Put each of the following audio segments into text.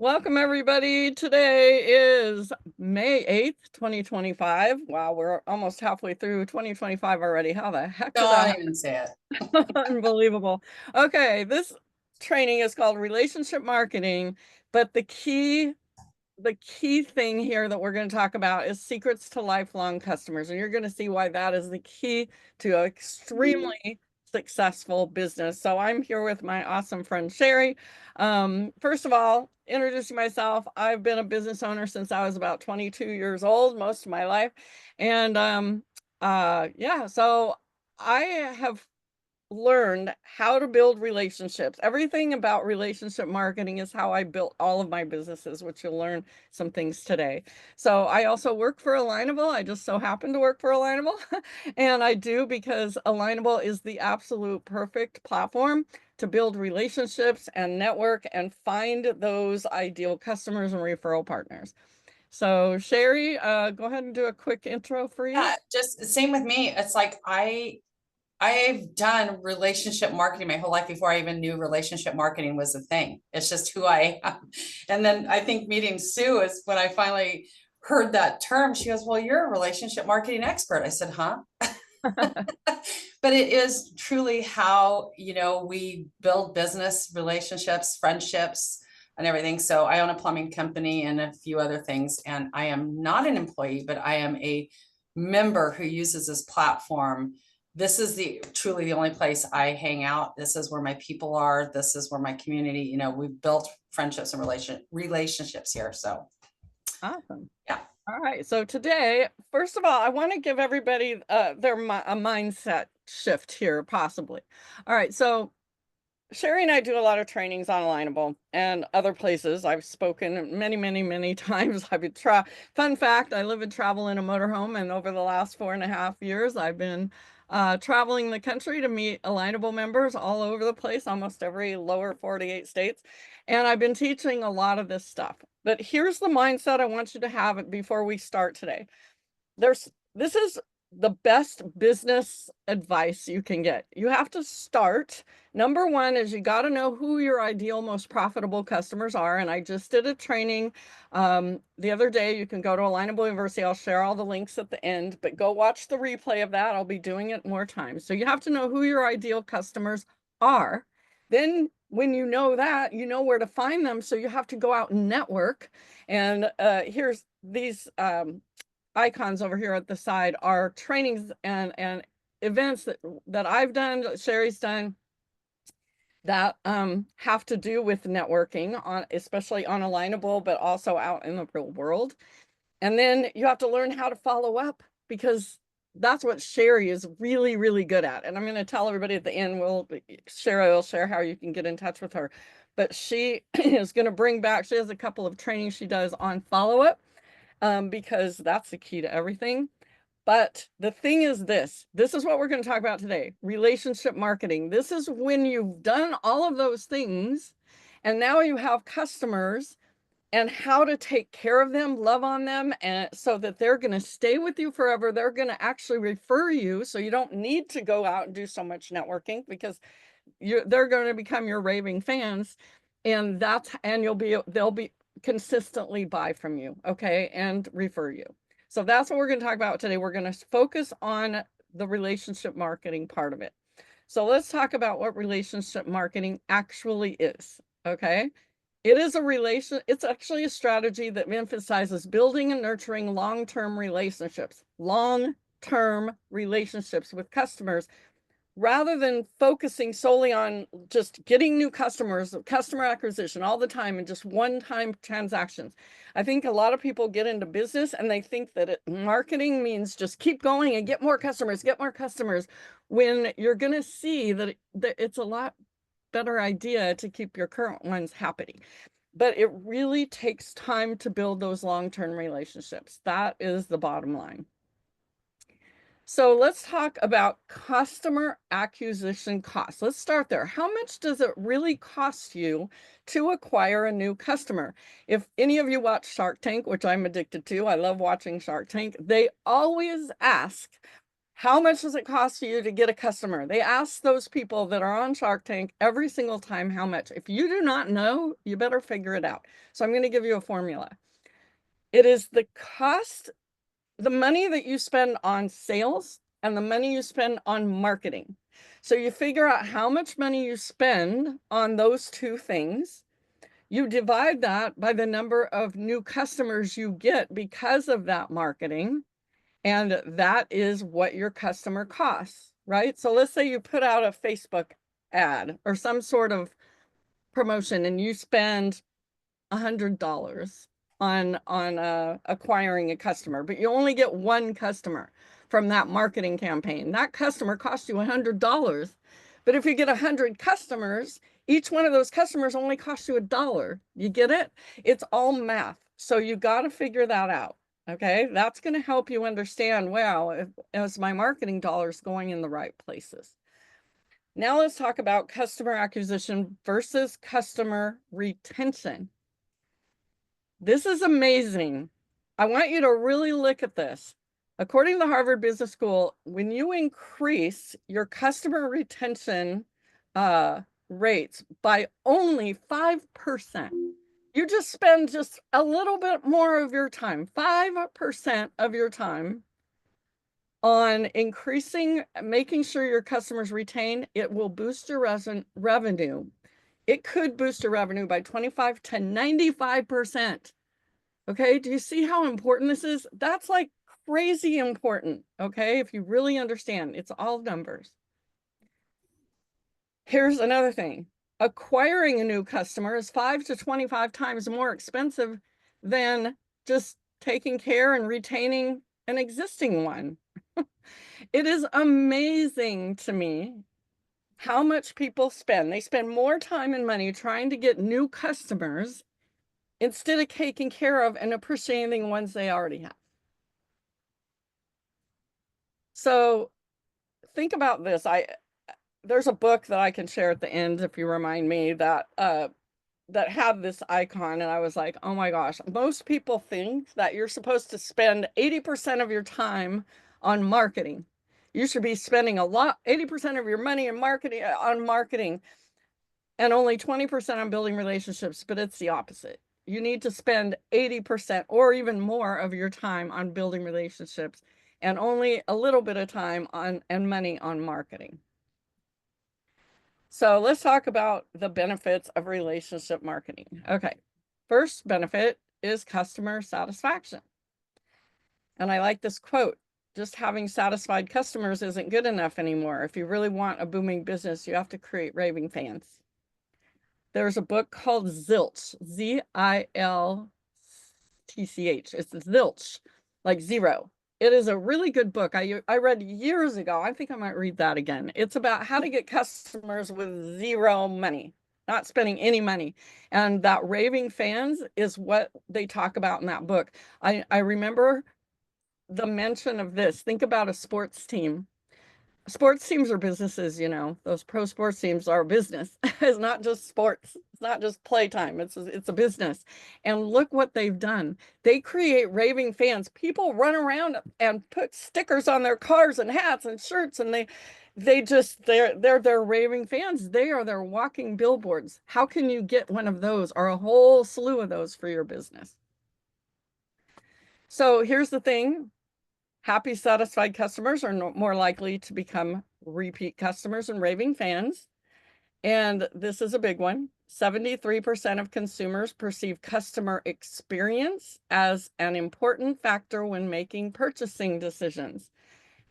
Welcome, everybody. Today is May 8th, 2025. Wow, we're almost halfway through 2025 already. How the heck did that Don't happen? even say it. Unbelievable. Okay, this training is called relationship marketing, but the key thing here that we're going to talk about is secrets to lifelong customers. And you're going to see why that is the key to an extremely successful business. So I'm here with my awesome friend Cherri. First of all, introducing myself, I've been a business owner since I was about 22 years old, most of my life. And yeah, so I have learned how to build relationships. Everything about relationship marketing is how I built all of my businesses, which you'll learn some things today. So I also work for Alignable. I just so happen to work for Alignable. And I do because Alignable is the absolute perfect platform to build relationships and network and find those ideal customers and referral partners. So Cherri, go ahead and do a quick intro for you. Yeah, just same with me. It's like I've done relationship marketing my whole life before I even knew relationship marketing was a thing. It's just who I am. And then I think meeting Sue is when I finally heard that term. She goes, "Well, you're a relationship marketing expert." I said, "Huh?" But it is truly how, we build business relationships, friendships, and everything. So I own a plumbing company and a few other things, and I am not an employee, but I am a member who uses this platform. This is the truly the only place I hang out. This is where my people are. This is where my community, we've built friendships and relationships here. So Awesome. yeah. All right. So today, first of all, I want to give everybody a mindset shift here, possibly. All right. So Cherri and I do a lot of trainings on Alignable and other places. I've spoken many, many, many times. I've been fun fact, I live and travel in a motorhome, and over the last 4.5 years, I've been traveling the country to meet Alignable members all over the place, almost every lower 48 states. And I've been teaching a lot of this stuff. But here's the mindset I want you to have before we start today. This is the best business advice you can get. You have to start. Number one is you got to know who your ideal, most profitable customers are. And I just did a training the other day. You can go to Alignable University. I'll share all the links at the end, but go watch the replay of that. I'll be doing it more times. So you have to know who your ideal customers are. Then when you know that, you know where to find them. So you have to go out and network. And here's these icons over here at the side are trainings and events that I've done, Cherri's done, that have to do with networking on, especially on Alignable, but also out in the real world. And then you have to learn how to follow up, because that's what Cherri is really, really good at. And I'm going to tell everybody at the end, Cherri will share how you can get in touch with her. But she is going to bring back, she has a couple of trainings she does on follow up, because that's the key to everything. But the thing is this is what we're going to talk about today: relationship marketing. This is when you've done all of those things and now you have customers, and how to take care of them, love on them, and so that they're going to stay with you forever. They're going to actually refer you, so you don't need to go out and do so much networking, because they're going to become your raving fans, and they'll be consistently buy from you, okay, and refer you. So that's what we're going to talk about today. We're going to focus on the relationship marketing part of it. So let's talk about what relationship marketing actually is, okay? It's actually a strategy that emphasizes building and nurturing long-term relationships with customers, rather than focusing solely on just getting new customers, customer acquisition all the time, and just one-time transactions. I think a lot of people get into business and they think that marketing means just keep going and get more customers, when you're going to see that it's a lot better idea to keep your current ones happy. But it really takes time to build those long-term relationships. That is the bottom line. So let's talk about customer acquisition costs. Let's start there. How much does it really cost you to acquire a new customer? If any of you watch Shark Tank, which I'm addicted to, I love watching Shark Tank, they always ask, How much does it cost you to get a customer? They ask those people that are on Shark Tank every single time how much. If you do not know, you better figure it out. So I'm going to give you a formula. It is the cost, the money that you spend on sales and the money you spend on marketing. So you figure out how much money you spend on those two things. You divide that by the number of new customers you get because of that marketing. And that is what your customer costs, right? So let's say you put out a Facebook ad or some sort of promotion and you spend $100 on acquiring a customer, but you only get one customer from that marketing campaign. That customer costs you $100. But if you get 100 customers, each one of those customers only costs you $1. You get it? It's all math. So you got to figure that out. Okay, that's going to help you understand, wow, is my marketing dollars going in the right places? Now let's talk about customer acquisition versus customer retention. This is amazing. I want you to really look at this. According to the Harvard Business School, when you increase your customer retention rates by only 5%, you just spend just a little bit more of your time, 5% of your time on increasing, making sure your customers retain, it will boost your revenue. It could boost your revenue by 25 to 95%. Okay, do you see how important this is? That's like crazy important, okay? If you really understand, it's all numbers. Here's another thing. Acquiring a new customer is 5 to 25 times more expensive than just taking care and retaining an existing one. It is amazing to me how much people spend. They spend more time and money trying to get new customers instead of taking care of and appreciating the ones they already have. So think about this. There's a book that I can share at the end if you remind me that that had this icon, and I was like, oh my gosh, most people think that you're supposed to spend 80% of your time on marketing. You should be spending 80% of your money in marketing on marketing and only 20% on building relationships, but it's the opposite. You need to spend 80% or even more of your time on building relationships and only a little bit of time on and money on marketing. So let's talk about the benefits of relationship marketing. Okay, first benefit is customer satisfaction. And I like this quote, just having satisfied customers isn't good enough anymore. If you really want a booming business, you have to create raving fans. There's a book called Zilch, Ziltch. It's Zilch, like zero. It is a really good book. I read years ago. I think I might read that again. It's about how to get customers with zero money, not spending any money. And that raving fans is what they talk about in that book. I remember the mention of this. Think about a sports team. Sports teams are businesses, you know. Those pro sports teams are a business. It's not just sports. It's not just playtime. It's a business. And look what they've done. They create raving fans. People run around and put stickers on their cars and hats and shirts, and they're raving fans. They are their walking billboards. How can you get one of those or a whole slew of those for your business? So here's the thing. Happy, satisfied customers are more likely to become repeat customers and raving fans. And this is a big one. 73% of consumers perceive customer experience as an important factor when making purchasing decisions.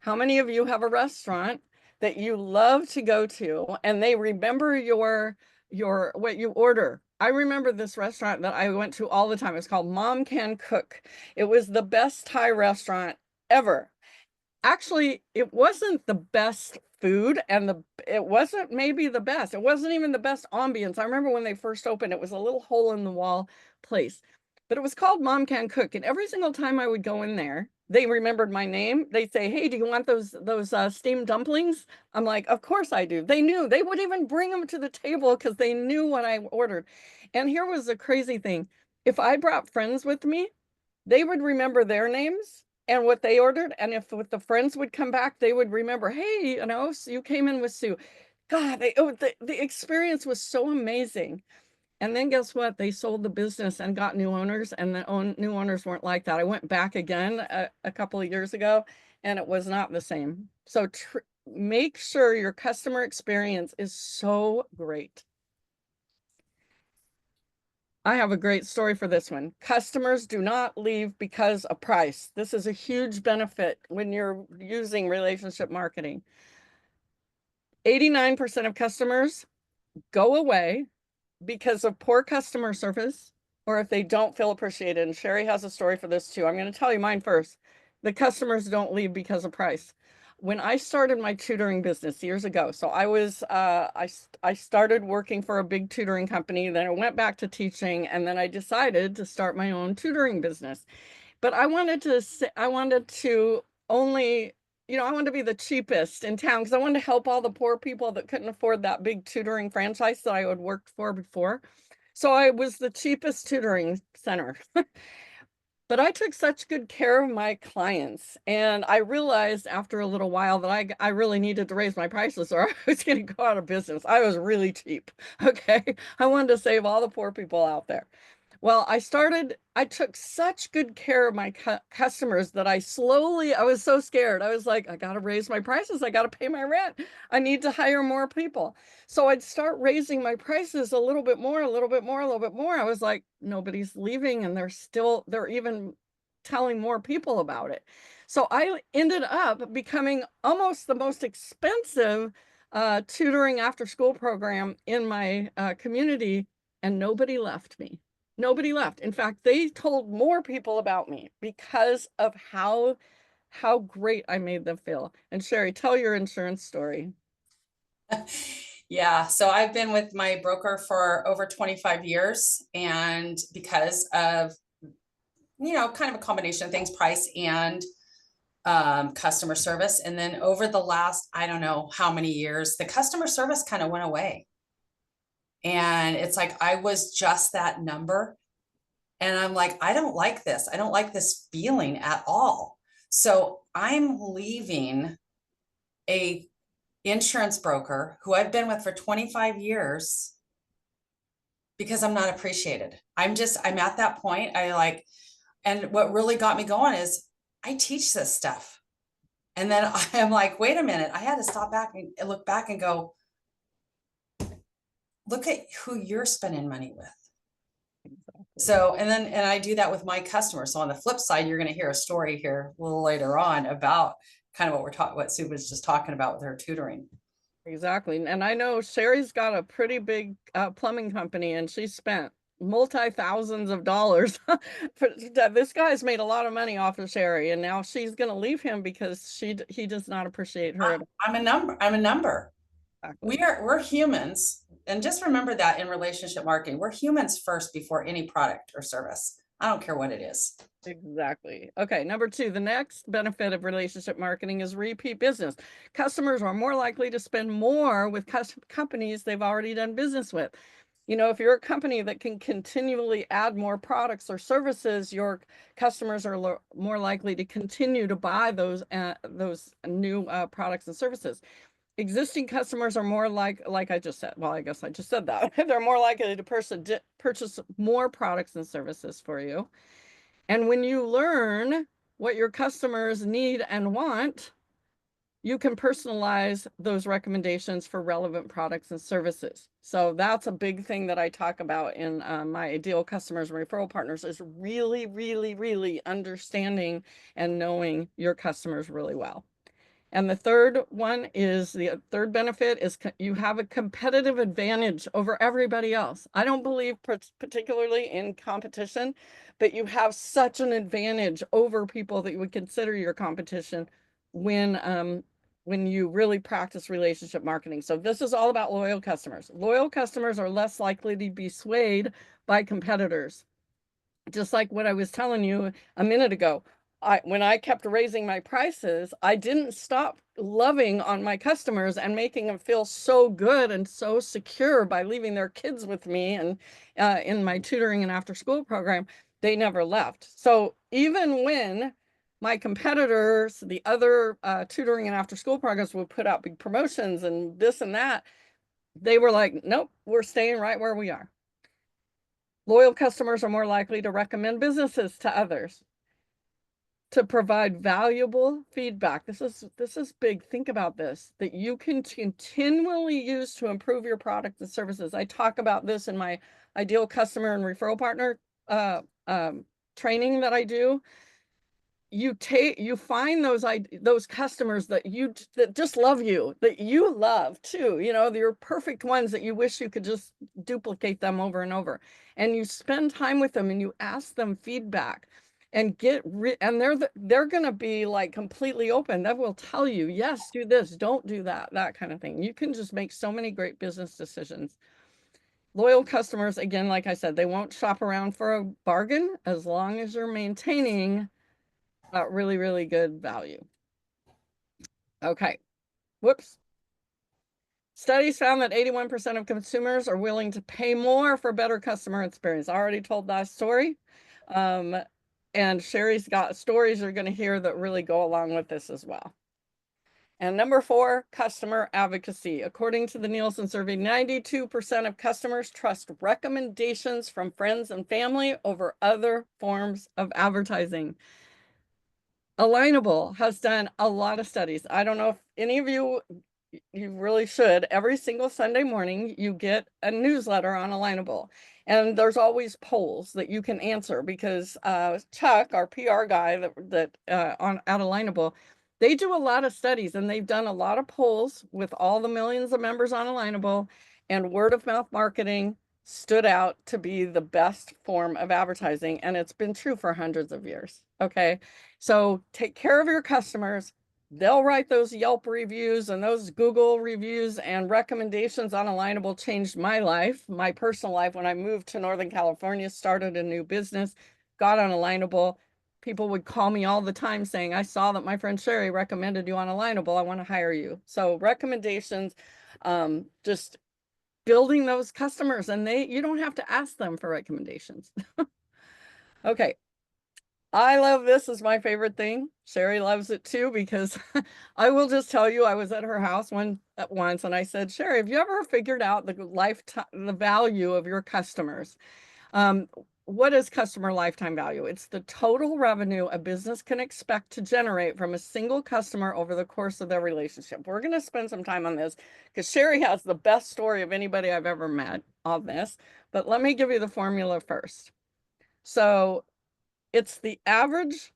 How many of you have a restaurant that you love to go to and they remember your what you order? I remember this restaurant that I went to all the time. It's called Mom Can Cook. It was the best Thai restaurant ever. Actually, it wasn't the best food and it wasn't maybe the best. It wasn't even the best ambience. I remember when they first opened, it was a little hole in the wall place. But it was called Mom Can Cook. And every single time I would go in there, they remembered my name. They'd say, "Hey, do you want those steamed dumplings?" I'm like, "Of course I do." They knew. They would even bring them to the table because they knew what I ordered. And here was the crazy thing. If I brought friends with me, they would remember their names and what they ordered. And if with the friends would come back, they would remember, hey, you know, so you came in with Sue. God, the experience was so amazing. And then guess what? They sold the business and got new owners, and the new owners weren't like that. I went back again a couple of years ago, and it was not the same. So make sure your customer experience is so great. I have a great story for this one. Customers do not leave because of price. This is a huge benefit when you're using relationship marketing. 89% of customers go away because of poor customer service or if they don't feel appreciated. And Cherri has a story for this too. I'm going to tell you mine first. The customers don't leave because of price. When I started my tutoring business years ago, so I started working for a big tutoring company, then I went back to teaching, and then I decided to start my own tutoring business. But I wanted to only, I wanted to be the cheapest in town because I wanted to help all the poor people that couldn't afford that big tutoring franchise that I had worked for before. So I was the cheapest tutoring center. But I took such good care of my clients, and I realized after a little while that I really needed to raise my prices or I was going to go out of business. I was really cheap. Okay. I wanted to save all the poor people out there. Well, I took such good care of my customers that I was so scared. I was like, I got to raise my prices. I got to pay my rent. I need to hire more people. So I'd start raising my prices a little bit more, a little bit more, a little bit more. I was like, nobody's leaving and they're even telling more people about it. So I ended up becoming almost the most expensive tutoring after school program in my community, and nobody left me. Nobody left. In fact, they told more people about me because of how great I made them feel. And Cherri, tell your insurance story. Yeah, so I've been with my broker for over 25 years, and because of, kind of a combination of things, price and customer service. And then over the last, I don't know how many years, the customer service kind of went away. And it's like I was just that number. And I'm like, I don't like this. I don't like this feeling at all. So I'm leaving a insurance broker who I've been with for 25 years because I'm not appreciated. I'm at that point. And what really got me going is I teach this stuff. And then I'm like, wait a minute, I had to stop back and look back and go, look at who you're spending money with. So, and I do that with my customers. So on the flip side, you're going to hear a story here a little later on about kind of what Sue was just talking about with her tutoring. Exactly. And I know Cherri's got a pretty big plumbing company and she spent multi-thousands of dollars. This guy's made a lot of money off of Cherri, and now she's going to leave him because he does not appreciate her at all. I'm a number. I'm a number. Exactly. We're humans. And just remember that in relationship marketing, we're humans first before any product or service. I don't care what it is. Exactly. Okay, number two, the next benefit of relationship marketing is repeat business. Customers are more likely to spend more with companies they've already done business with. If you're a company that can continually add more products or services, your customers are more likely to continue to buy those new products and services. Existing customers are more like I just said. Well, I guess I just said that. They're more likely to purchase more products and services for you. And when you learn what your customers need and want, you can personalize those recommendations for relevant products and services. So that's a big thing that I talk about in my ideal customers and referral partners is really, really, really understanding and knowing your customers really well. And the third benefit is you have a competitive advantage over everybody else. I don't believe particularly in competition, but you have such an advantage over people that you would consider your competition when you really practice relationship marketing. So this is all about loyal customers. Loyal customers are less likely to be swayed by competitors. Just like what I was telling you a minute ago, when I kept raising my prices, I didn't stop loving on my customers and making them feel so good and so secure by leaving their kids with me and in my tutoring and after school program. They never left. So even when my competitors, the other tutoring and after school programs would put out big promotions and this and that. They were like, nope, we're staying right where we are. Loyal customers are more likely to recommend businesses to others, to provide valuable feedback. This is big. Think about this, that you can continually use to improve your product and services. I talk about this in my ideal customer and referral partner uh, um, training that I do. You find those customers that just love you, that you love too, your perfect ones that you wish you could just duplicate them over and over, and you spend time with them and you ask them feedback and and they're gonna be like completely open. They will tell you, yes, do this, don't do that, that kind of thing. You can just make so many great business decisions. Loyal customers, again, like I said, they won't shop around for a bargain as long as you're maintaining really, really good value. Okay. Whoops. Studies found that 81% of consumers are willing to pay more for better customer experience. I already told that story. Um, and Cherri's got stories you're going to hear that really go along with this as well. And number 4, customer advocacy. According to the Nielsen survey, 92% of customers trust recommendations from friends and family over other forms of advertising. Alignable has done a lot of studies. I don't know if any of you really should. Every single Sunday morning, you get a newsletter on Alignable. And there's always polls that you can answer because Chuck, our PR guy at Alignable, they do a lot of studies and they've done a lot of polls with all the millions of members on Alignable, and word of mouth marketing stood out to be the best form of advertising. And it's been true for hundreds of years. Okay. So take care of your customers. They'll write those Yelp reviews and those Google reviews, and recommendations on Alignable changed my life, my personal life. When I moved to Northern California, started a new business, got on Alignable. People would call me all the time saying, I saw that my friend Cherri recommended you on Alignable. I want to hire you. So recommendations, just building those customers, and you don't have to ask them for recommendations. Okay. I love this, is my favorite thing. Cherri loves it too, because I will just tell you, I was at her house once and I said, Cherri, have you ever figured out the value of your customers? What is customer lifetime value? It's the total revenue a business can expect to generate from a single customer over the course of their relationship. We're going to spend some time on this because Cherri has the best story of anybody I've ever met on this, but let me give you the formula first. So it's the average,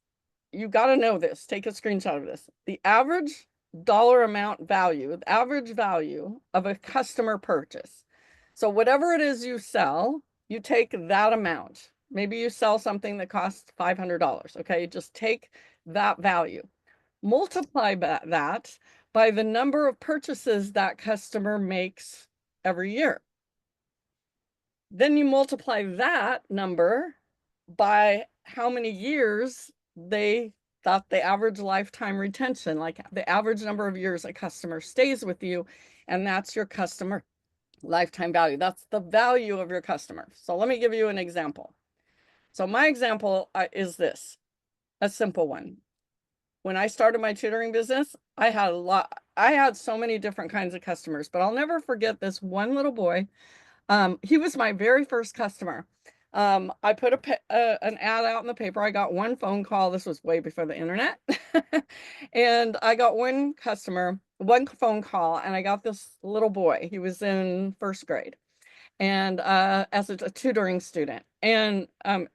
you got to know this, take a screenshot of this. The average dollar amount value, the average value of a customer purchase. So whatever it is you sell, you take that amount. Maybe you sell something that costs $500. Okay, just take that value, multiply that by the number of purchases that customer makes every year. Then you multiply that number by how many years they thought the average lifetime retention, like the average number of years a customer stays with you, and that's your customer lifetime value. That's the value of your customer. So let me give you an example. So my example is this, a simple one. When I started my tutoring business, I had so many different kinds of customers, but I'll never forget this one little boy. He was my very first customer. I put an ad out in the paper. I got one phone call. This was way before the internet. And I got one phone call, and I got this little boy. He was in first grade, and as a tutoring student. And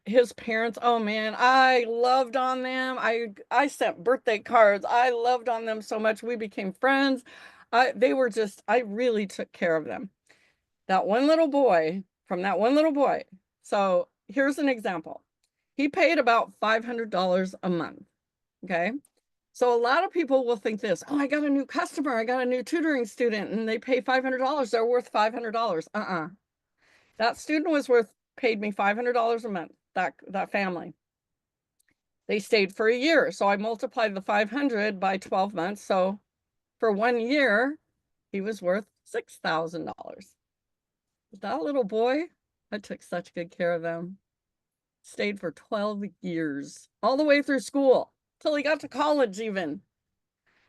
his parents, oh man, I loved on them. I sent birthday cards. I loved on them so much. We became friends. I really took care of them. That one little boy, from that one little boy. So here's an example. He paid about $500 a month. Okay. So a lot of people will think this, oh, I got a new customer. I got a new tutoring student and they pay $500. They're worth $500. That student paid me $500 a month, that family. They stayed for a year. So I multiplied the 500 by 12 months. So for 1 year, he was worth $6,000. That little boy, I took such good care of them. Stayed for 12 years, all the way through school. till he got to college even.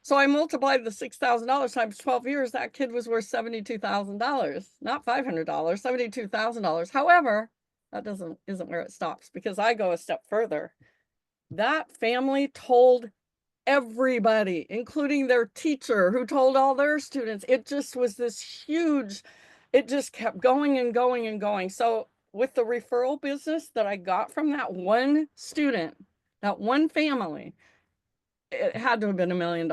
So I multiplied the $6,000 times 12 years. That kid was worth $72,000, not $500, $72,000. However, that isn't where it stops, because I go a step further. That family told everybody, including their teacher, who told all their students. It just was this huge, it just kept going and going and going. So with the referral business that I got from that one student, that one family, it had to have been $1 million.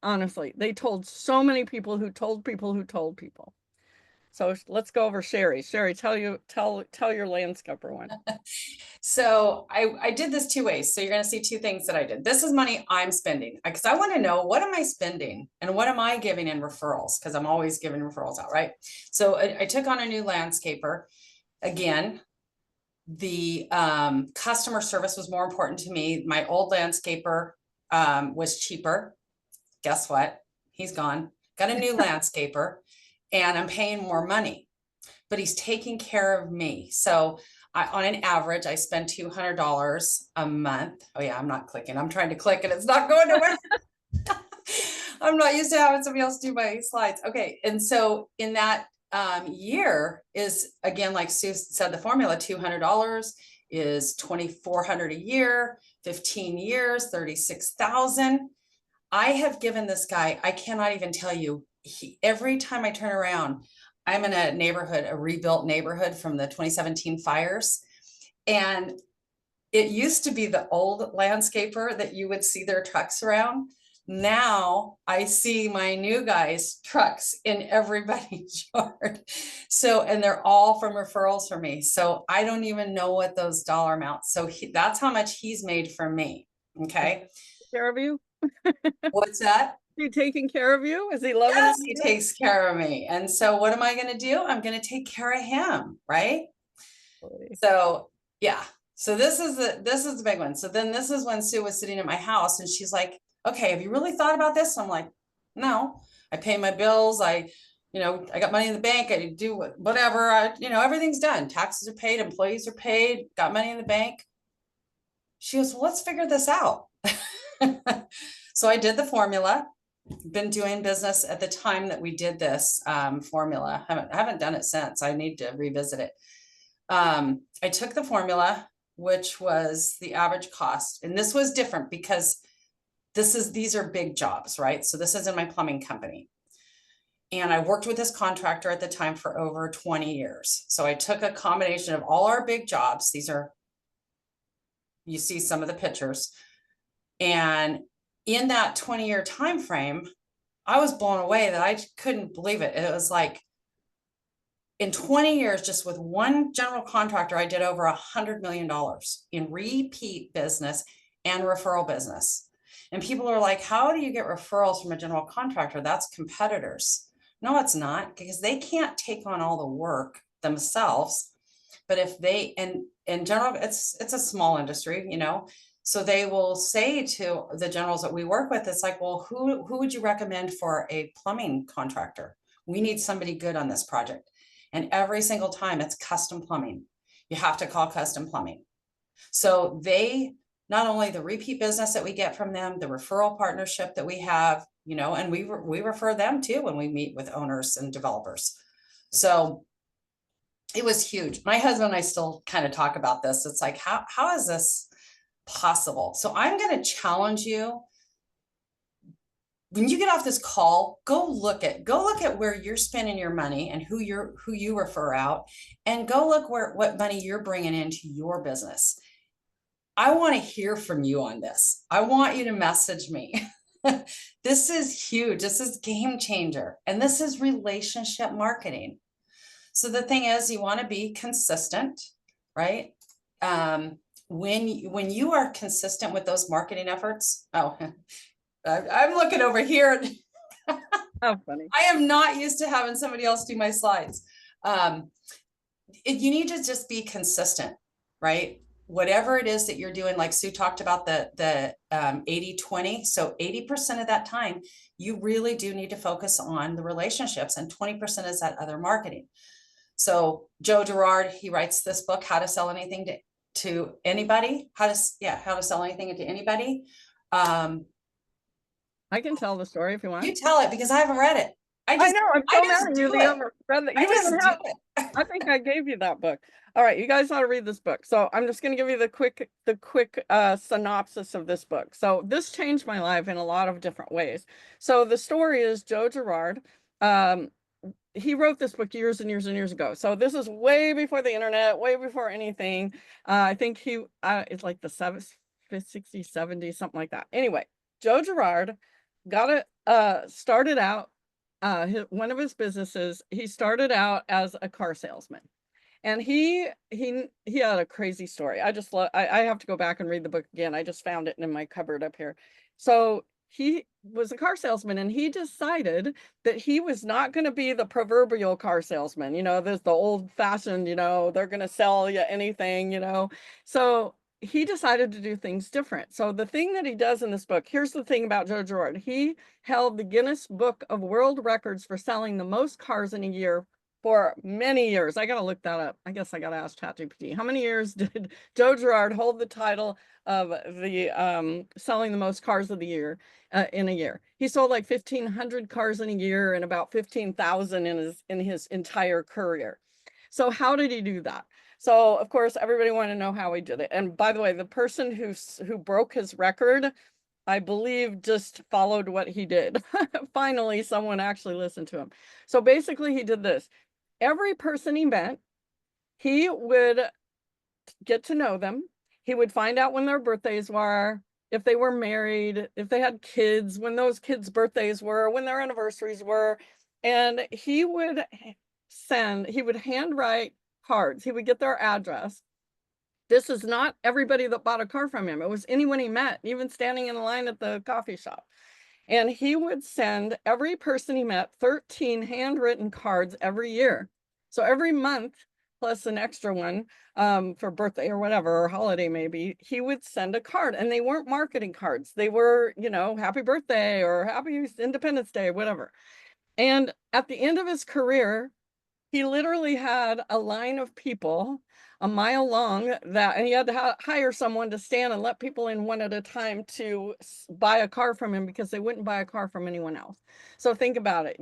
Honestly, they told so many people who told people who told people. So let's go over Cherri. Cherri, tell your landscaper one. So I did this two ways. So you're going to see two things that I did. This is money I'm spending because I want to know, what am I spending and what am I giving in referrals? Because I'm always giving referrals out, right? So I took on a new landscaper. Again, the customer service was more important to me. My old landscaper was cheaper. Guess what? He's gone. Got a new landscaper and I'm paying more money, but he's taking care of me. So on an average, I spend $200 a month. Oh yeah, I'm not clicking. I'm trying to click and it's not going nowhere. I'm not used to having somebody else do my slides. Okay. And so in that year is, again, like Sue said, the formula, $200 is $2,400 a year, 15 years, 36,000. I have given this guy, I cannot even tell you, every time I turn around, I'm in a neighborhood, a rebuilt neighborhood from the 2017 fires. And it used to be the old landscaper that you would see their trucks around. Now I see my new guys' trucks in everybody's yard. So, and they're all from referrals for me. So I don't even know what those dollar amounts. So that's how much he's made from me. Okay. Care of you? What's that? Is he taking care of you? Is he loving Yes, it? he takes care of me. And so what am I going to do? I'm going to take care of him, right? So yeah. So this is the big one. So then this is when Sue was sitting at my house and she's like, okay, have you really thought about this? I'm like, no, I pay my bills. I got money in the bank. I do whatever. Everything's done. Taxes are paid. Employees are paid. Got money in the bank. She goes, well, let's figure this out. So I did the formula. Been doing business at the time that we did this formula. I haven't done it since. I need to revisit it. I took the formula, which was the average cost, and this was different because these are big jobs, right? So this is in my plumbing company. And I worked with this contractor at the time for over 20 years. So I took a combination of all our big jobs. You see some of the pictures. And in that 20-year time frame, I was blown away that I couldn't believe it. It was like, in 20 years, just with one general contractor, I did over $100 million in repeat business and referral business. And people are like, how do you get referrals from a general contractor? That's competitors. No, it's not, because they can't take on all the work themselves. But if they, and in general, it's a small industry, so they will say to the generals that we work with, it's like, well, who would you recommend for a plumbing contractor? We need somebody good on this project. And every single time it's custom plumbing. You have to call custom plumbing. So they, not only the repeat business that we get from them, the referral partnership that we have, and we refer them too when we meet with owners and developers. So it was huge. My husband and I still kind of talk about this. It's like, how is this possible? So I'm going to challenge you. When you get off this call, go look at where you're spending your money and who you refer out, and go look what money you're bringing into your business. I want to hear from you on this. I want you to message me. This is huge. This is game changer. And this is relationship marketing. So the thing is, you want to be consistent, right? When you are consistent with those marketing efforts, I'm looking over here. How funny. I am not used to having somebody else do my slides. You need to just be consistent, right? Whatever it is that you're doing, like Sue talked about the 80-20. So 80% of that time, you really do need to focus on the relationships, and 20% is that other marketing. So Joe Girard, he writes this book, How to Sell Anything to Anybody, how to sell anything to anybody. Um, I can tell the story if you want. you tell it because I haven't read it. I know, I'm I so mad just at do you that you it. haven't read that. I You just even do have, it. I think I gave you that book. All right, you guys ought to read this book. So I'm just going to give you the quick synopsis of this book. So this changed my life in a lot of different ways. So the story is Joe Girard. Um, he wrote this book years and years and years ago. So this is way before the internet, way before anything. I think it's like the 70s, 60s, 70s, something like that. Anyway, Joe Girard got it, started out, one of his businesses, he started out as a car salesman. And he had a crazy story. I just love I have to go back and read the book again. I just found it in my cupboard up here. So he was a car salesman and he decided that he was not going to be the proverbial car salesman. There's the old fashioned, they're going to sell you anything, So he decided to do things different. So the thing that he does in this book, here's the thing about Joe Girard. He held the Guinness Book of World Records for selling the most cars in a year for many years. I gotta look that up. I guess I gotta ask ChatGPT. How many years did Joe Girard hold the title of the selling the most cars of the year in a year? He sold like 1,500 cars in a year and about 15,000 in his entire career. So how did he do that? So of course everybody wanted to know how he did it. And by the way, the person who broke his record, I believe, just followed what he did. Finally, someone actually listened to him. So basically, he did this. Every person he met, he would get to know them. He would find out when their birthdays were, if they were married, if they had kids, when those kids' birthdays were, when their anniversaries were. And he would handwrite cards. He would get their address. This is not everybody that bought a car from him. It was anyone he met, even standing in line at the coffee shop. And he would send every person he met 13 handwritten cards every year. So every month, plus an extra one for birthday or whatever, or holiday maybe, he would send a card. And they weren't marketing cards. They were, happy birthday or happy Independence Day, whatever. And at the end of his career, he literally had a line of people a mile long and he had to hire someone to stand and let people in one at a time to buy a car from him because they wouldn't buy a car from anyone else. So think about it.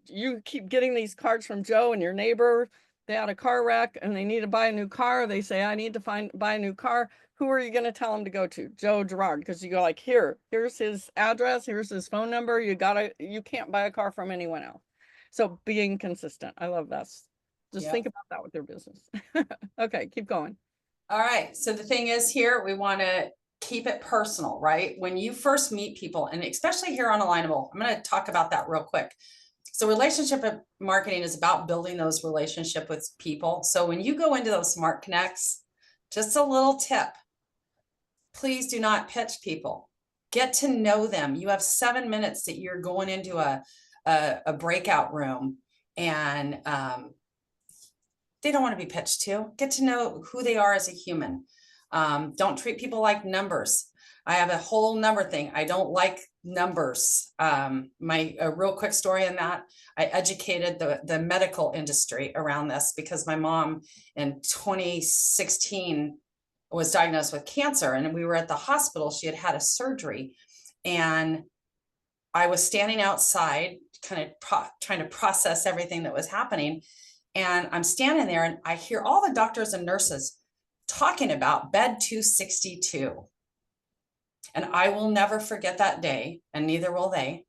You keep getting these cards from Joe and your neighbor. They had a car wreck and they need to buy a new car. They say, I need to buy a new car. Who are you going to tell them to go to? Joe Girard. Because you go like, here's his address. Here's his phone number. You can't buy a car from anyone else. So being consistent. I love that. Just Yeah. think about that with your business. Okay, keep going. All right. So the thing is here, we want to keep it personal, right? When you first meet people, and especially here on Alignable, I'm going to talk about that real quick. So relationship marketing is about building those relationship with people. So when you go into those smart connects, just a little tip, please do not pitch people. Get to know them. You have 7 minutes that you're going into a breakout room and they don't want to be pitched to. Get to know who they are as a human. Don't treat people like numbers. I have a whole number thing. I don't like numbers. A real quick story on that. I educated the medical industry around this because my mom in 2016 was diagnosed with cancer and we were at the hospital. She had had a surgery and I was standing outside kind of trying to process everything that was happening. And I'm standing there and I hear all the doctors and nurses talking about bed 262. And I will never forget that day, and neither will they.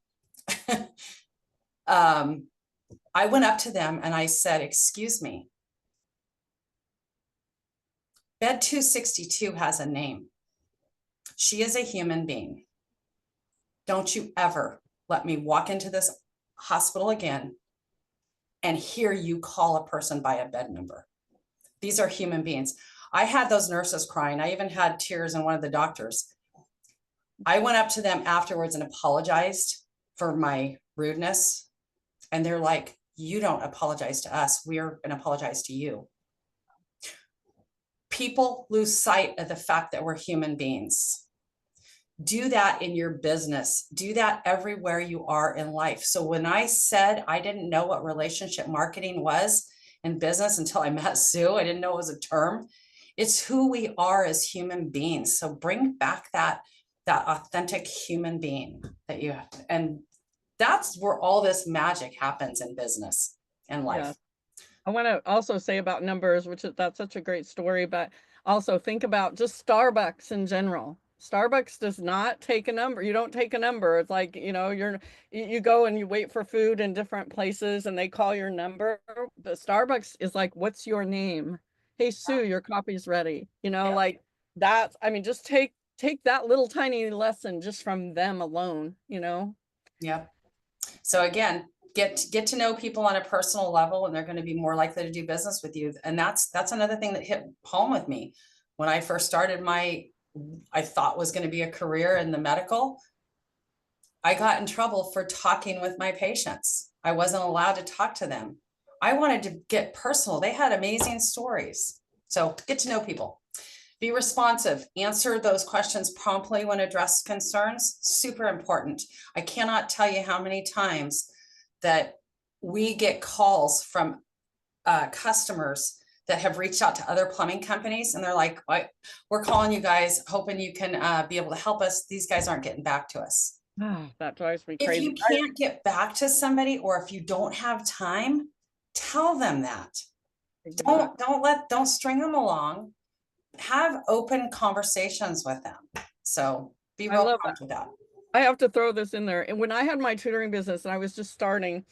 I went up to them and I said, excuse me, bed 262 has a name. She is a human being. Don't you ever let me walk into this hospital again and hear you call a person by a bed number. These are human beings. I had those nurses crying. I even had tears in one of the doctors. I went up to them afterwards and apologized for my rudeness. And they're like, you don't apologize to us. We're going to apologize to you. People lose sight of the fact that we're human beings. Do that in your business. Do that everywhere you are in life. So when I said I didn't know what relationship marketing was in business until I met Sue, I didn't know it was a term. It's who we are as human beings. So bring back that authentic human being that you have. And that's where all this magic happens in business and Yeah. life. I want to also say about numbers, which is that's such a great story, but also think about just Starbucks in general. Starbucks does not take a number. You don't take a number. It's like, you go and you wait for food in different places and they call your number. But Starbucks is like, what's your name? Hey Sue, your coffee's ready. Yep. Like that's, I mean, just take that little tiny lesson just from them alone. Yep. So again, get to know people on a personal level, and they're going to be more likely to do business with you. And that's another thing that hit home with me when I first started I thought was going to be a career in the medical. I got in trouble for talking with my patients. I wasn't allowed to talk to them. I wanted to get personal. They had amazing stories. So get to know people. Be responsive. Answer those questions promptly when addressed concerns. Super important. I cannot tell you how many times that we get calls from customers that have reached out to other plumbing companies, and they're like, we're calling you guys hoping you can be able to help us. These guys aren't getting back to us. That drives me If crazy. you can't get back to somebody, or if you don't have time, tell them that. Exactly. Don't string them along. Have open conversations with them. So be I real love that. prompt with that. I have to throw this in there. And when I had my tutoring business and I was just starting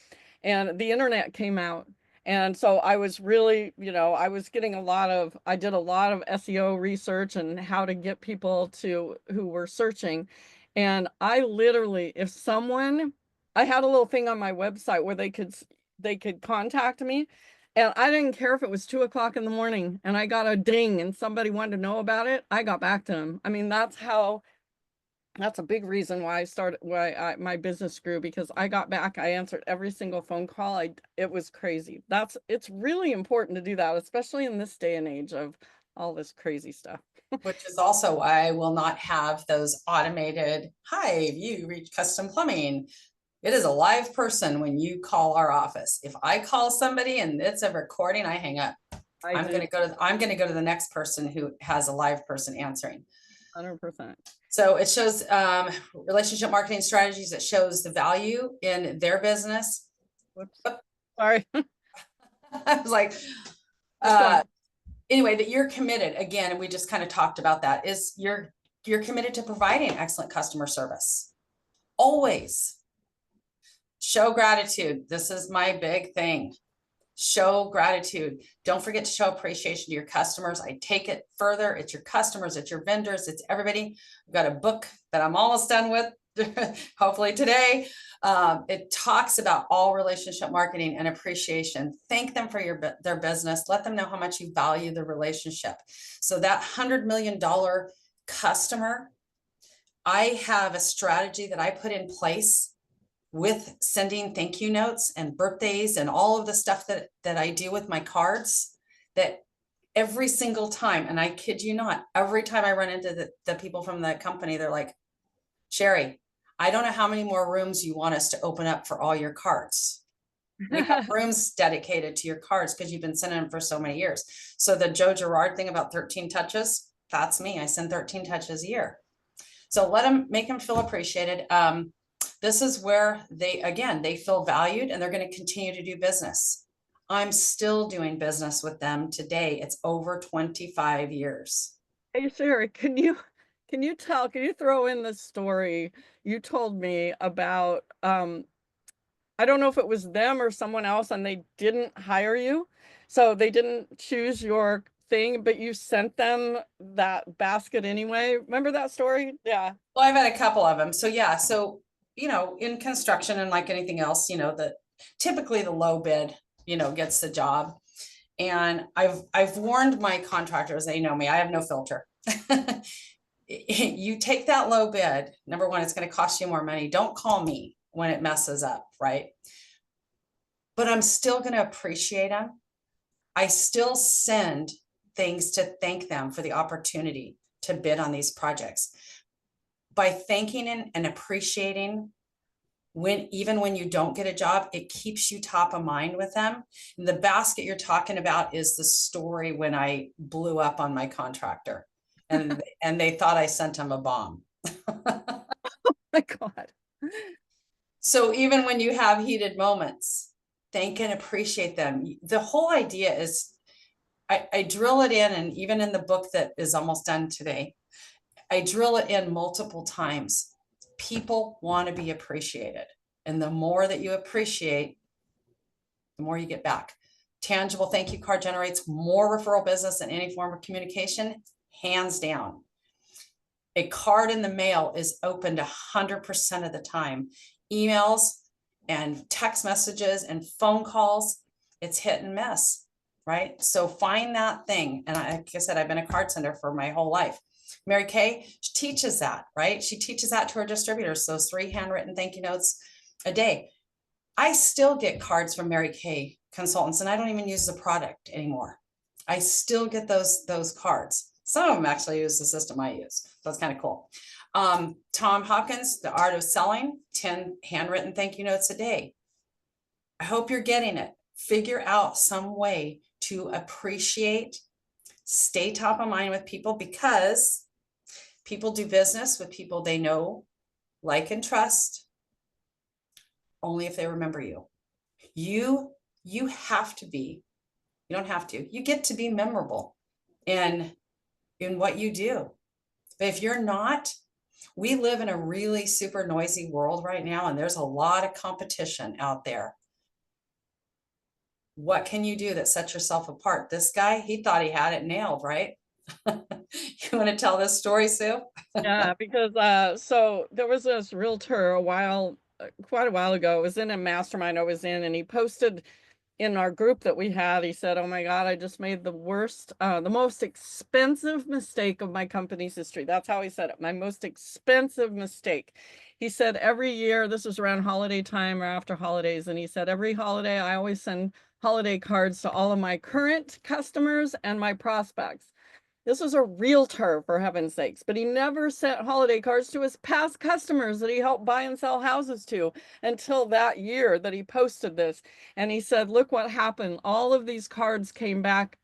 and the internet came out. And so I was really, I was getting I did a lot of SEO research and how to get people who were searching. And I literally, I had a little thing on my website where they could contact me. And I didn't care if it was 2 o'clock in the morning and I got a ding and somebody wanted to know about it. I got back to them. I mean, that's a big reason why my business grew, because I got back, I answered every single phone call. It was crazy. It's really important to do that, especially in this day and age of all this crazy stuff. Which is also why I will not have those automated, hi, you reached custom plumbing. It is a live person when you call our office. If I call somebody and it's a recording, I hang up. I do I'm gonna go to the next person who has a live person answering. 100%. So it shows relationship marketing strategies. It shows the value in their business. Whoops. Sorry. I was like, Keep going. anyway, that you're committed again, and we just kind of talked about that, is you're committed to providing excellent customer service. Always show gratitude. This is my big thing. Show gratitude. Don't forget to show appreciation to your customers. I take it further. It's your customers, it's your vendors, it's everybody. I've got a book that I'm almost done with, hopefully today. It talks about all relationship marketing and appreciation. Thank them for their business. Let them know how much you value the relationship. So that $100 million customer, I have a strategy that I put in place with sending thank you notes and birthdays and all of the stuff that I do with my cards, that every single time, and I kid you not, every time I run into the people from the company, they're like, Cherri, I don't know how many more rooms you want us to open up for all your cards. We have rooms dedicated to your cards because you've been sending them for so many years. So the Joe Girard thing about 13 touches, that's me. I send 13 touches a year. So make them feel appreciated. This is where they feel valued, and they're going to continue to do business. I'm still doing business with them today. It's over 25 years. Hey Sherry, can you throw in the story you told me about I don't know if it was them or someone else and they didn't hire you. So they didn't choose your thing, but you sent them that basket anyway. Remember that story? Yeah. Well, I've had a couple of them. So yeah, so in construction and like anything else, typically the low bid, gets the job. And I've warned my contractors, they know me, I have no filter. You take that low bid, number one, it's going to cost you more money. Don't call me when it messes up, right? But I'm still going to appreciate them. I still send things to thank them for the opportunity to bid on these projects. By thanking and appreciating even when you don't get a job, it keeps you top of mind with them. And the basket you're talking about is the story when I blew up on my contractor and they thought I sent him a bomb. My God. So even when you have heated moments, thank and appreciate them. The whole idea is I drill it in, and even in the book that is almost done today, I drill it in multiple times. People want to be appreciated. And the more that you appreciate, the more you get back. Tangible thank you card generates more referral business than any form of communication, hands down. A card in the mail is opened 100% of the time. Emails and text messages and phone calls, it's hit and miss, right? So find that thing. And like I said, I've been a card sender for my whole life. Mary Kay teaches that, right? She teaches that to her distributors. Those 3 handwritten thank you notes a day. I still get cards from Mary Kay consultants, and I don't even use the product anymore. I still get those cards. Some of them actually use the system I use. So it's kind of cool. Tom Hopkins, The Art of Selling, 10 handwritten thank you notes a day. I hope you're getting it. Figure out some way to appreciate, stay top of mind with people, because people do business with people they know, like, and trust only if they remember you. You have to be, you don't have to, you get to be memorable in what you do. But if you're not, we live in a really super noisy world right now, and there's a lot of competition out there. What can you do that sets yourself apart? This guy, he thought he had it nailed, right? You want to tell this story, Sue? Yeah, because so there was this realtor quite a while ago. It was in a mastermind I was in, and he posted in our group that we had, he said, "Oh my God, I just made the most expensive mistake of my company's history." That's how he said it. My most expensive mistake. He said every year, this was around holiday time or after holidays, and he said every holiday I always send holiday cards to all of my current customers and my prospects. This was a realtor, for heaven's sakes, but he never sent holiday cards to his past customers that he helped buy and sell houses to until that year that he posted this. And he said, look what happened. All of these cards came back,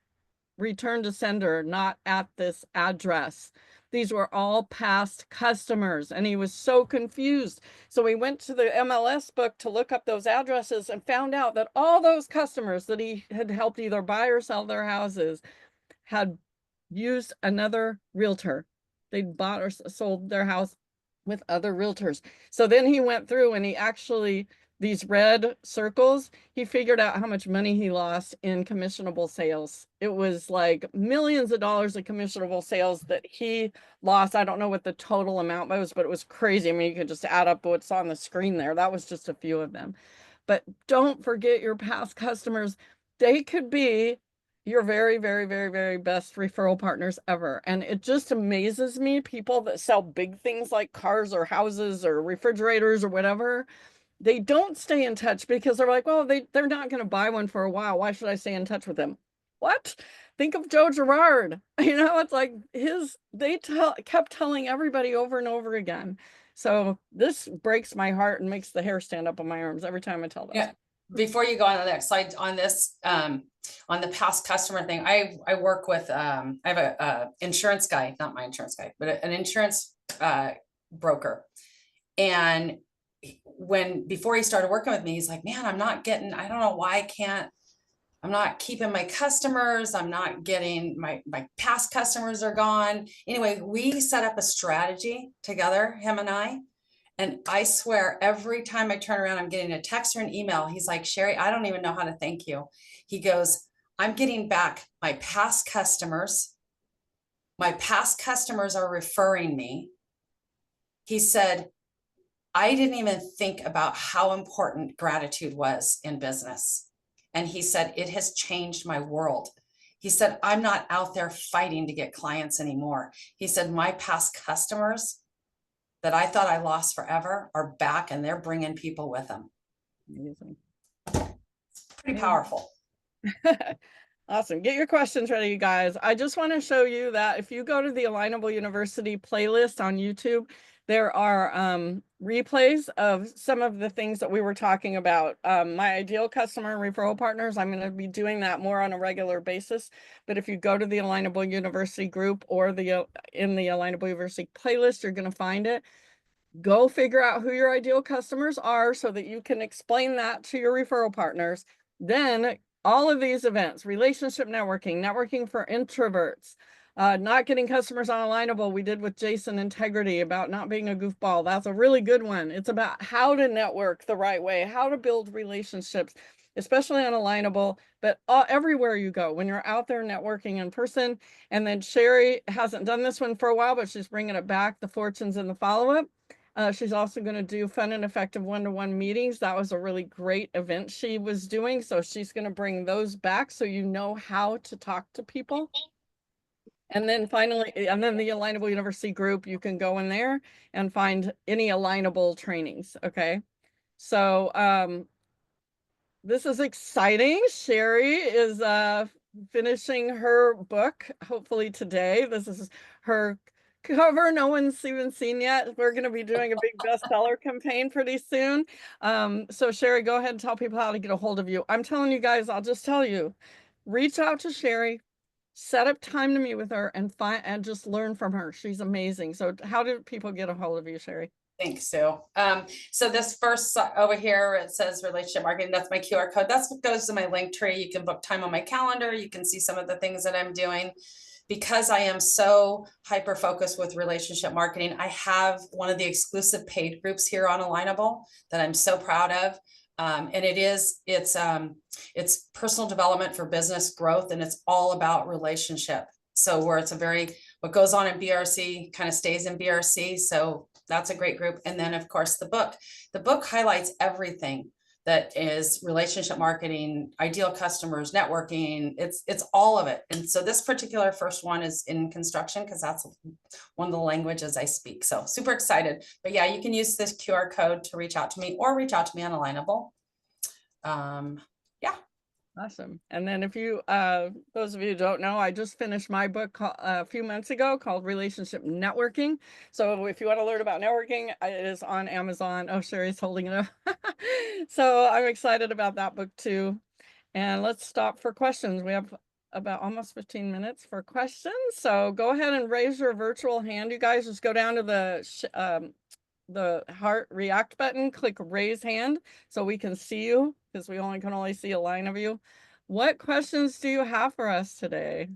returned to sender, not at this address. These were all past customers, and he was so confused. So he went to the MLS book to look up those addresses and found out that all those customers that he had helped either buy or sell their houses had used another realtor. They'd bought or sold their house with other realtors. So then he went through and he actually, these red circles, he figured out how much money he lost in commissionable sales. It was like millions of dollars of commissionable sales that he lost. I don't know what the total amount was, but it was crazy. I mean, you could just add up what's on the screen there. That was just a few of them. But don't forget your past customers. They could be your very, very, very, very best referral partners ever. And it just amazes me, people that sell big things like cars or houses or refrigerators or whatever, they don't stay in touch because they're like, well, they're not going to buy one for a while. Why should I stay in touch with them? What? Think of Joe Girard. It's like kept telling everybody over and over again. So this breaks my heart and makes the hair stand up on my arms every time I tell this. Yeah. Before you go on the next slide on this, on the past customer thing, I work with, I have a insurance guy, not my insurance guy, but an insurance broker. And before he started working with me, he's like, man, I don't know why I'm not keeping my customers. I'm not getting my past customers are gone. Anyway, we set up a strategy together, him and I. And I swear, every time I turn around, I'm getting a text or an email. He's like, Cherri, I don't even know how to thank you. He goes, I'm getting back my past customers. My past customers are referring me. He said, I didn't even think about how important gratitude was in business. And he said, it has changed my world. He said, I'm not out there fighting to get clients anymore. He said, my past customers that I thought I lost forever are back, and they're bringing people with them. Amazing. Pretty powerful. Awesome. Get your questions ready, you guys. I just want to show you that if you go to the Alignable University playlist on YouTube, there are replays of some of the things that we were talking about. My ideal customer and referral partners, I'm going to be doing that more on a regular basis. But if you go to the Alignable University group or the in the Alignable University playlist, you're going to find it. Go figure out who your ideal customers are so that you can explain that to your referral partners. Then all of these events, relationship networking, networking for introverts, not getting customers on Alignable, we did with Jason Integrity about not being a goofball. That's a really good one. It's about how to network the right way, how to build relationships, especially on Alignable, but everywhere you go, when you're out there networking in person. And then Cherri hasn't done this one for a while, but she's bringing it back, the fortunes and the follow-up. She's also going to do fun and effective one-to-one meetings. That was a really great event she was doing. So she's going to bring those back so you know how to talk to people. And then finally, and then the Alignable University group, you can go in there and find any Alignable trainings. Okay. So this is exciting. Cherri is finishing her book, hopefully today. This is her cover no one's even seen yet. We're going to be doing a big bestseller campaign pretty soon. So Cherri, go ahead and tell people how to get a hold of you. I'm telling you guys, I'll just tell you, reach out to Cherri, set up time to meet with her and just learn from her. She's amazing. So how do people get a hold of you, Cherri? Thanks, Sue. So this first over here, it says relationship marketing. That's my QR code. That's what goes to my link tree. You can book time on my calendar. You can see some of the things that I'm doing. Because I am so hyper focused with relationship marketing, I have one of the exclusive paid groups here on Alignable that I'm so proud of. And it's personal development for business growth, and it's all about relationship. So where it's what goes on in BRC kind of stays in BRC. So that's a great group. And then of course the book highlights everything that is relationship marketing, ideal customers, networking. It's all of it. And so this particular first one is in construction because that's one of the languages I speak. So super excited. But yeah, you can use this QR code to reach out to me or reach out to me on Alignable. Yeah. Awesome. And then if you, those of you who don't know, I just finished my book a few months ago called Relationship Networking. So if you want to learn about networking, it is on Amazon. Oh, Cherri's holding it up. So I'm excited about that book too. And let's stop for questions. We have about almost 15 minutes for questions. So go ahead and raise your virtual hand. You guys just go down to the heart react button, click raise hand so we can see you because we can only see a line of you. What questions do you have for us today?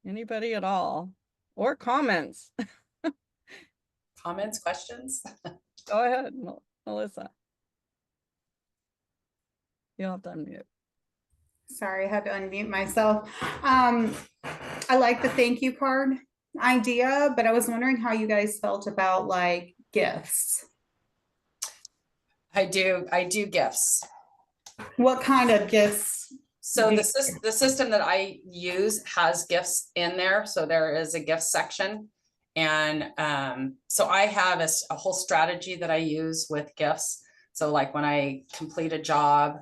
Anybody at all? Or comments? Comments, questions? Go ahead, Melissa. You'll have to unmute. Sorry, I had to unmute myself. I like the thank you card idea, but I was wondering how you guys felt about like gifts. I do gifts. What kind of gifts? So the system that I use has gifts in there. So there is a gift section. And so I have a whole strategy that I use with gifts. So like when I complete a job,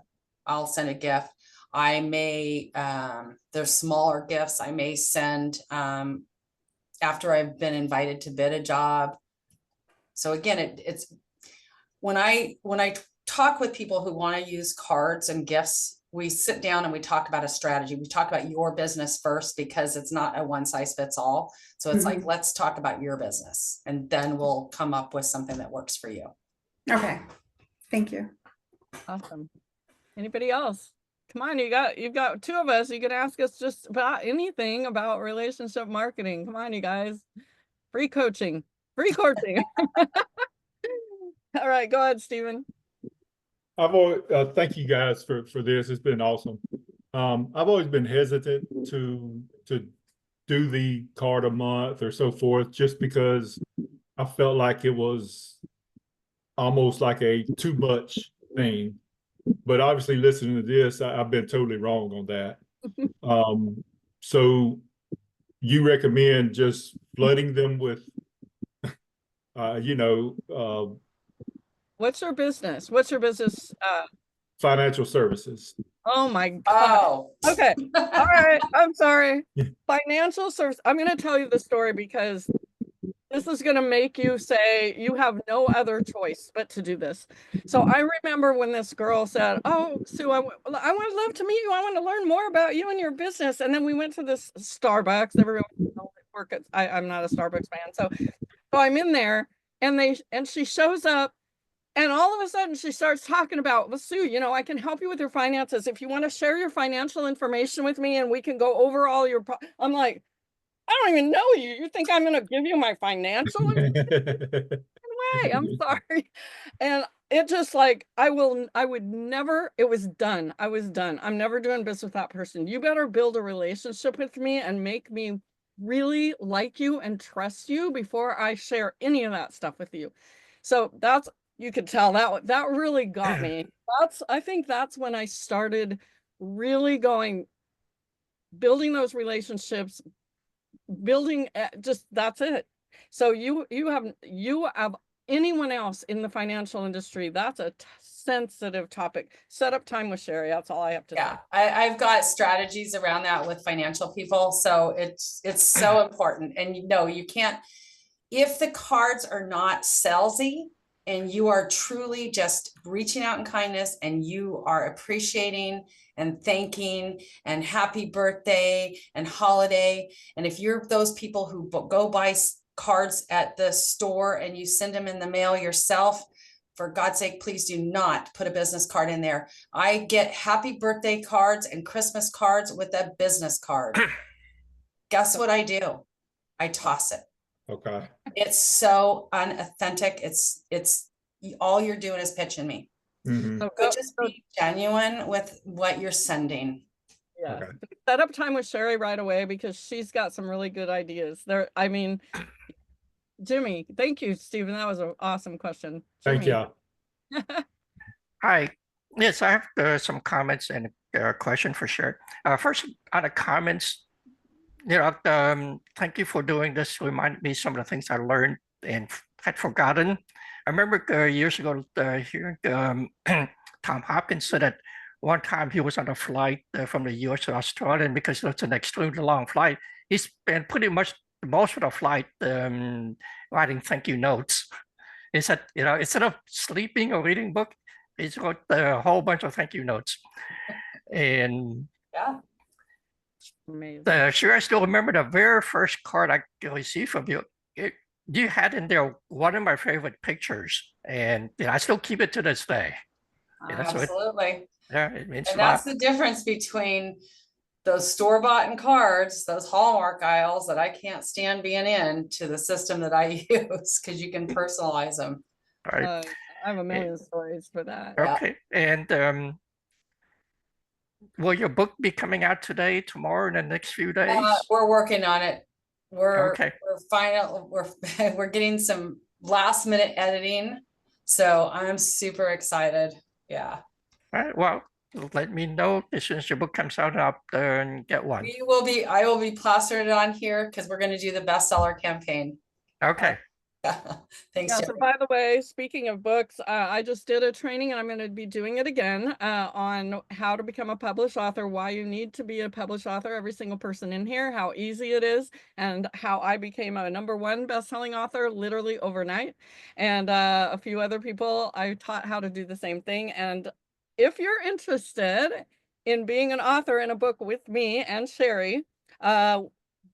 I'll send a gift. I may, there's smaller gifts I may send after I've been invited to bid a job. So again, it's when I talk with people who want to use cards and gifts, we sit down and we talk about a strategy. We talk about your business first because it's not a one size fits all. So it's like, let's talk about your business and then we'll come up with something that works for you. Okay. Thank you. Awesome. Anybody else? Come on, you've got two of us. You can ask us just about anything about relationship marketing. Come on, you guys. Free coaching. Free coaching. All right, go ahead, Stephen. I've always thank you guys for this. It's been awesome. I've always been hesitant to do the card a month or so forth, just because I felt like it was almost like a too much thing. But obviously, listening to this, I've been totally wrong on that. So you recommend just flooding them with, what's your business? What's your business? financial services. Oh my God. Oh. Okay. All right. I'm sorry. Financial service. I'm going to tell you the story because this is going to make you say you have no other choice but to do this. So I remember when this girl said, "Oh, Sue, I would love to meet you. I want to learn more about you and your business." And then we went to this Starbucks. Everyone work at. I'm not a Starbucks fan, so I'm in there, and she shows up. And all of a sudden she starts talking about, well, Sue, I can help you with your finances. If you want to share your financial information with me and we can go over all your, I'm like, I don't even know you. You think I'm going to give you my financial way? I'm sorry. And it just like, I would never, it was done. I was done. I'm never doing business with that person. You better build a relationship with me and make me really like you and trust you before I share any of that stuff with you. So you could tell that really got me. I think that's when I started really building those relationships, building just that's it. So you have anyone else in the financial industry, that's a sensitive topic. Set up time with Cherri. That's all I have to say. Yeah, I've got strategies around that with financial people. So it's so important. And you can't, if the cards are not salesy and you are truly just reaching out in kindness and you are appreciating and thanking and happy birthday and holiday. And if you're those people who go buy cards at the store and you send them in the mail yourself, for God's sake, please do not put a business card in there. I get happy birthday cards and Christmas cards with a business card. Guess what I do? I toss it. Okay. It's so unauthentic. It's all you're doing is pitching me. Mhm. So just be genuine with what you're sending. Yeah. Okay. Set up time with Cherri right away because she's got some really good ideas there. I mean, Jimmy, thank you, Stephen. That was an awesome question. Thank Jimmy. you. Hi. Yes, I have some comments and a question for sure. First, on the comments, thank you for doing this. Reminded me some of the things I learned and had forgotten. I remember years ago hearing Tom Hopkins said that one time he was on a flight from the US to Australia, and because it's an extremely long flight, he spent pretty much most of the flight writing thank you notes. He said, instead of sleeping or reading book, he wrote a whole bunch of thank you notes. And Yeah. Amazing. sure, I still remember the very first card I received from you. You had in there one of my favorite pictures, and I still keep it to this day. Absolutely. It means And a lot. that's the difference between those store-bought cards, those Hallmark aisles that I can't stand being in, to the system that I use, because you can personalize them. All right. I have a million stories for that. Yeah. Okay. And will your book be coming out today, tomorrow, in the next few days? We're working on it. Okay. We're getting some last minute editing. So I'm super excited. Yeah. All right. Well, let me know as soon as your book comes out, and I'll get one. I will be plastering it on here because we're going to do the bestseller campaign. Okay. Thanks, Yeah, Cherri. so by the way, speaking of books, I just did a training and I'm going to be doing it again on how to become a published author, why you need to be a published author, every single person in here, how easy it is, and how I became a #1 best-selling author literally overnight. And a few other people I taught how to do the same thing. And if you're interested in being an author in a book with me and Cherri,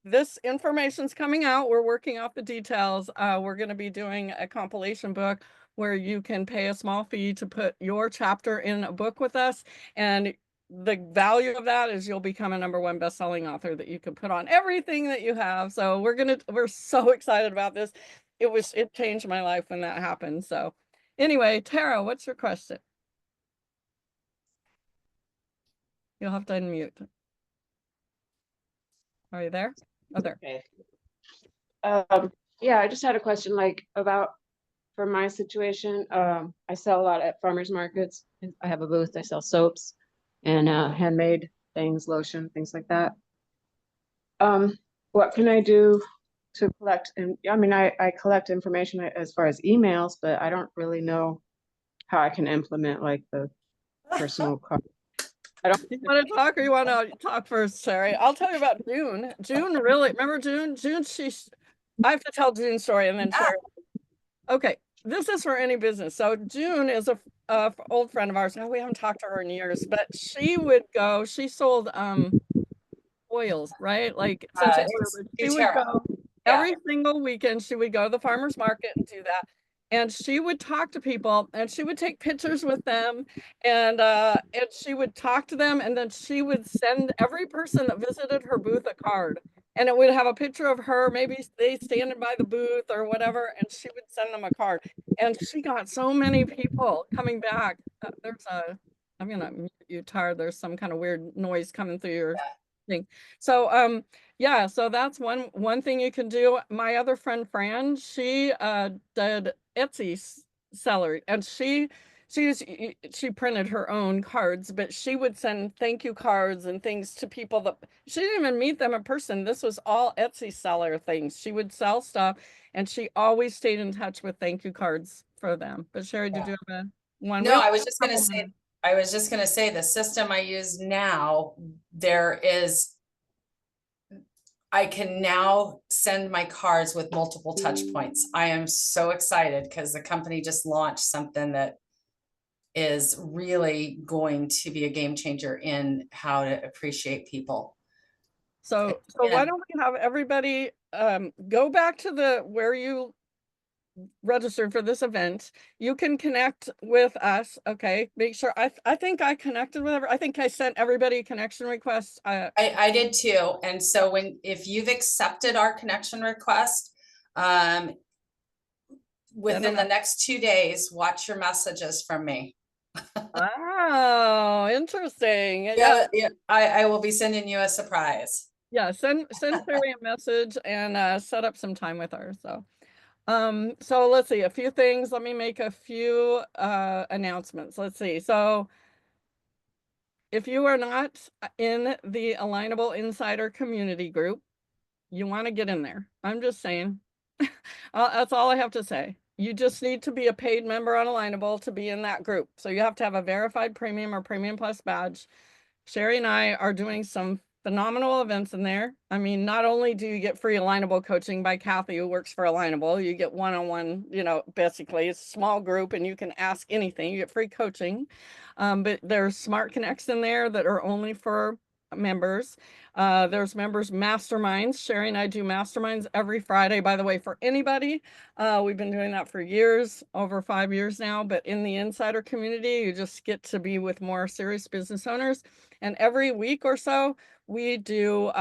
this information's coming out. We're working off the details. We're going to be doing a compilation book where you can pay a small fee to put your chapter in a book with us. And the value of that is you'll become a #1 best-selling author that you can put on everything that you have. So we're so excited about this. It changed my life when that happened. So anyway, Tara, what's your question? You'll have to unmute. Are you there? Oh, there. Okay. Yeah, I just had a question for my situation. I sell a lot at farmers markets. I have a booth. I sell soaps and handmade things, lotion, things like that. What can I do to collect? And I mean, I collect information as far as emails, but I don't really know how I can implement like the personal card. I don't. You want to talk or you want to talk first, Cherri? I'll tell you about June. June really, remember June? June, I have to tell June's story and then Yeah. Cherri. Okay, this is for any business. So June is a old friend of ours. Now we haven't talked to her in years, but she would go, she sold oils, right? Like essential oil. But she would doTERRA. go Yeah. every single weekend. She would go to the farmer's market and do that. And she would talk to people and she would take pictures with them and she would talk to them and then she would send every person that visited her booth a card. And it would have a picture of her, maybe they standing by the booth or whatever, and she would send them a card. And she got so many people coming back. I'm gonna mute you, Tar. There's some kind of weird noise coming through your thing. So yeah, so that's one thing you can do. My other friend Fran, she did Etsy seller and she printed her own cards, but she would send thank you cards and things to people that she didn't even meet them in person. This was all Etsy seller things. She would sell stuff and she always stayed in touch with thank you cards for them. But Cherri, did you have one? No, I was just gonna say the system I use now, I can now send my cards with multiple touch points. I am so excited because the company just launched something that is really going to be a game changer in how to appreciate people. So why don't we have everybody go back to where you registered for this event. You can connect with us. Okay, make sure I think I connected with I think I sent everybody a connection request. I did too. And so if you've accepted our connection request, within the next 2 days, watch your messages from me. Oh, interesting. Yeah, I will be sending you a surprise. Yeah, send Cherri a message and set up some time with her. So let's see, a few things. Let me make a few announcements. Let's see. So if you are not in the Alignable Insider community group, you want to get in there. I'm just saying. That's all I have to say. You just need to be a paid member on Alignable to be in that group. So you have to have a verified premium or premium plus badge. Cherri and I are doing some phenomenal events in there. I mean, not only do you get free Alignable coaching by Kathy, who works for Alignable, you get one-on-one, basically it's a small group and you can ask anything. You get free coaching. But there's smart connects in there that are only for members. There's members masterminds. Cherri and I do masterminds every Friday, by the way, for anybody. We've been doing that for years, over 5 years now, but in the insider community, you just get to be with more serious business owners. And every week or so, we do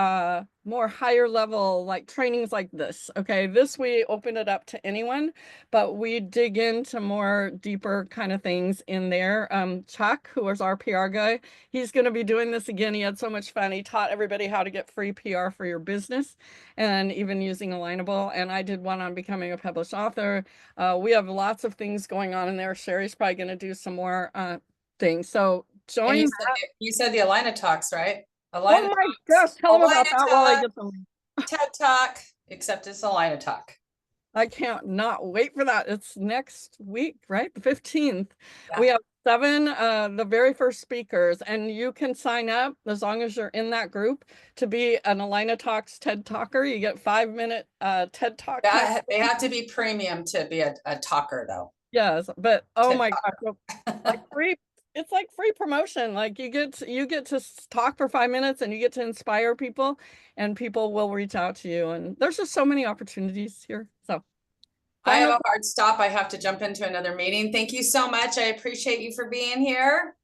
more higher level like trainings like this. Okay, this we open it up to anyone, but we dig into more deeper kind of things in there. Chuck, who was our PR guy, he's going to be doing this again. He had so much fun. He taught everybody how to get free PR for your business and even using Alignable. And I did one on becoming a published author. We have lots of things going on in there. Cherri's probably going to do some more things. So join. You said the Alina Talks, right? Oh my gosh, tell them about that while I get them. TED Talk, except it's Alina Talk. I can't not wait for that. It's next week, right? The 15th. Yeah. We have 7 the very first speakers, and you can sign up as long as you're in that group to be an Alina Talks TED Talker. You get 5-minute TED Talk. Yeah, they have to be premium to be a talker though. Yes, but oh my gosh, like free. It's like free promotion. Like you get to talk for 5 minutes and you get to inspire people and people will reach out to you. And there's just so many opportunities here. So I have a hard stop. I have to jump into another meeting. Thank you so much. I appreciate you for being here.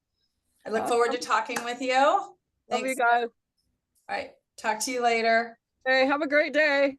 I look forward to talking with you. Love you guys. All right. Talk to you later. Hey, have a great day.